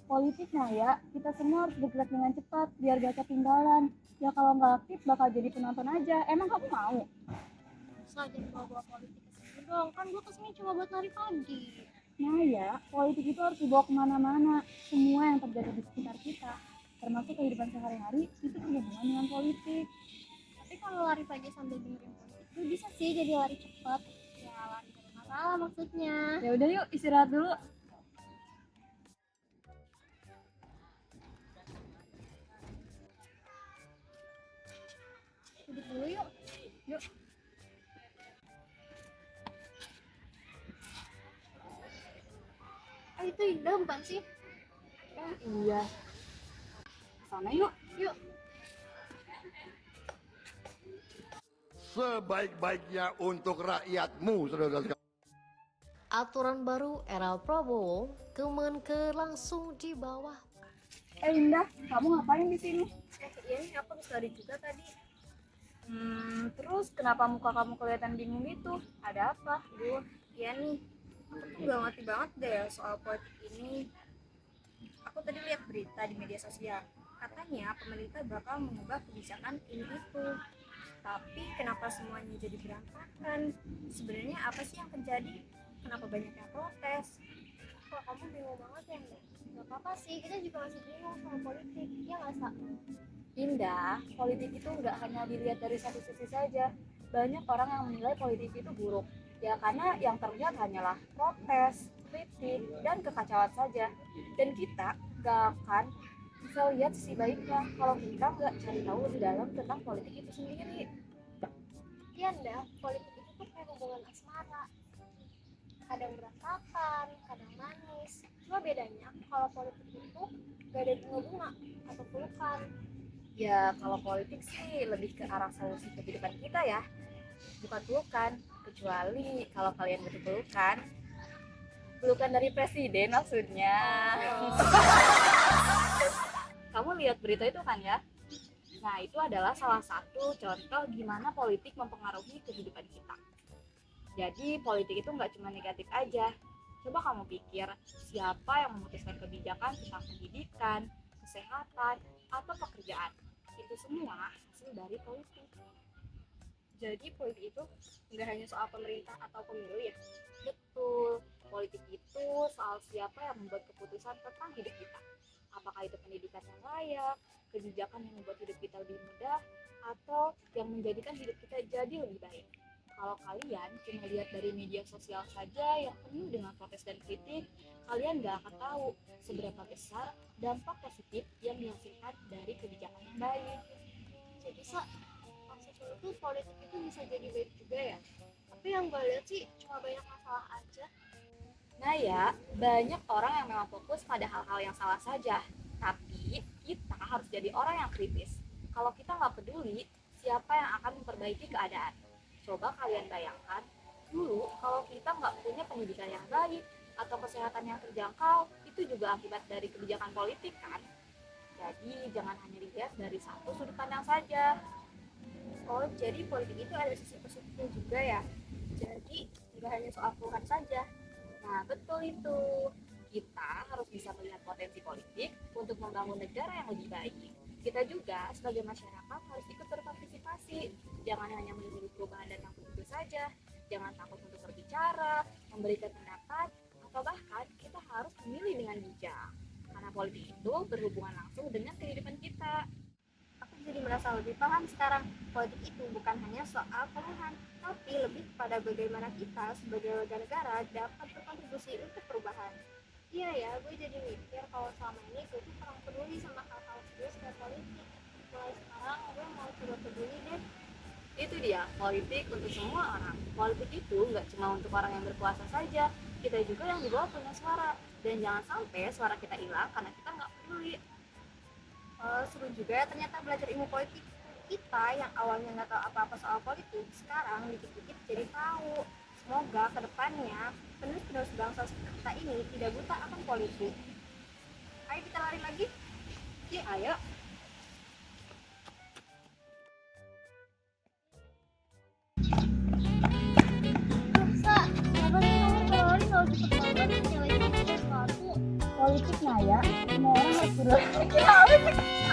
Politik nah ya, kita semua harus bergerak dengan cepat biar gak ketinggalan. Ya kalau nggak aktif bakal jadi penonton aja. Emang kamu mau? Usah jadi bawa politik ke sini dong, kan gue kesini cuma buat lari pagi. Nah ya, politik itu harus dibawa kemana-mana. Semua yang terjadi di sekitar kita, termasuk kehidupan sehari-hari, itu berhubungan dengan politik. Tapi kalau lari pagi sambil dengerin politik, gue bisa sih jadi lari cepat. Ya lari dari masalah maksudnya. Ya udah yuk istirahat dulu. Duduk dulu yuk. Yuk. Itu Indah bukan sih? Iya. Sana yuk. Yuk. Sebaik-baiknya untuk rakyatmu, saudara-saudara. Aturan baru era Prabowo Kemenker langsung di bawah. Indah, kamu ngapain di sini? Iya nih aku habis lari juga tadi. Terus kenapa muka kamu kelihatan bingung gitu? Ada apa? Iya nih, aku tuh gak ngerti banget deh soal politik ini. Aku tadi lihat berita di media sosial, katanya pemerintah bakal mengubah kebijakan ini itu. Tapi kenapa semuanya jadi berantakan? Sebenarnya apa sih yang terjadi? Kenapa banyak yang protes? Kok kamu bingung banget ya, Mbak? Gak apa-apa sih, kita juga masih bingung soal politik, ya nggak Sa? Indah, politik itu nggak hanya dilihat dari satu sisi saja. Banyak orang yang menilai politik itu buruk. Ya karena yang terlihat hanyalah protes, kritik, dan kekacauan saja. Dan kita nggak akan bisa lihat sisi baiknya kalau kita nggak cari tahu lebih dalam tentang politik itu sendiri. Iya, Nda, politik itu tuh kayak hubungan asmara. Kadang berantakan, kadang manis. Cuma bedanya kalau politik itu gak ada bunga-bunga atau pelukan. Ya kalau politik sih lebih ke arah solusi kehidupan kita ya, bukan pelukan. Kecuali kalau kalian butuh pelukan, pelukan dari presiden maksudnya. Kamu lihat berita itu kan ya? Nah itu adalah salah satu contoh gimana politik mempengaruhi kehidupan kita. Jadi politik itu nggak cuma negatif aja. Coba kamu pikir, siapa yang memutuskan kebijakan tentang pendidikan, kesehatan, atau pekerjaan? Itu semua hasil dari politik. Jadi politik itu nggak hanya soal pemerintah atau pemilu ya? Betul, politik itu soal siapa yang membuat keputusan tentang hidup kita. Apakah itu pendidikan yang layak, kebijakan yang membuat hidup kita lebih mudah, atau yang menjadikan hidup kita jadi lebih baik. Kalau kalian cuma lihat dari media sosial saja yang penuh dengan protes dan kritik, kalian gak akan tahu seberapa besar dampak positif yang dihasilkan dari kebijakan yang baik. Jadi maksudnya itu politik itu bisa jadi baik juga ya? Tapi yang gue lihat sih cuma banyak masalah aja. Nah ya, banyak orang yang memang fokus pada hal-hal yang salah saja. Tapi kita harus jadi orang yang kritis. Kalau kita nggak peduli, siapa yang akan memperbaiki keadaan? Coba kalian bayangkan, dulu kalau kita nggak punya pendidikan yang baik atau kesehatan yang terjangkau, itu juga akibat dari kebijakan politik kan? Jadi jangan hanya dilihat dari satu sudut pandang saja. Oh, jadi politik itu ada sisi positifnya juga ya? Jadi nggak hanya soal pelukan saja. Nah, betul itu. Kita harus bisa melihat potensi politik untuk membangun negara yang lebih baik. Kita juga sebagai masyarakat harus ikut berpartisipasi. Jangan hanya menunggu perubahan datang begitu saja. Jangan takut untuk berbicara, memberikan pendapat, atau bahkan kita harus memilih dengan bijak. Karena politik itu berhubungan langsung dengan kehidupan kita. Aku jadi merasa lebih paham sekarang. Politik itu bukan hanya soal pilihan, tapi lebih kepada bagaimana kita sebagai warga negara dapat berkontribusi untuk perubahan. Iya ya, gue jadi mikir kalau selama ini gue tuh kurang peduli sama hal-hal serius kayak politik. Mulai sekarang gue mau coba peduli deh. Itu dia, politik untuk semua orang. Politik itu nggak cuma untuk orang yang berkuasa saja, kita juga yang di bawah punya suara. Dan jangan sampai suara kita hilang karena kita nggak peduli. Seru juga ya ternyata belajar ilmu politik. Kita yang awalnya nggak tahu apa-apa soal politik, sekarang dikit-dikit jadi tahu. Semoga kedepannya penerus-penerus bangsa seperti kita ini tidak buta akan politik. Ayo kita lari lagi. Yuk, ayo. Sa, kenapa sih kamu kalau lari selalu cepet banget nyalain sesuatu? politik Naya, semua orang harus berlaku.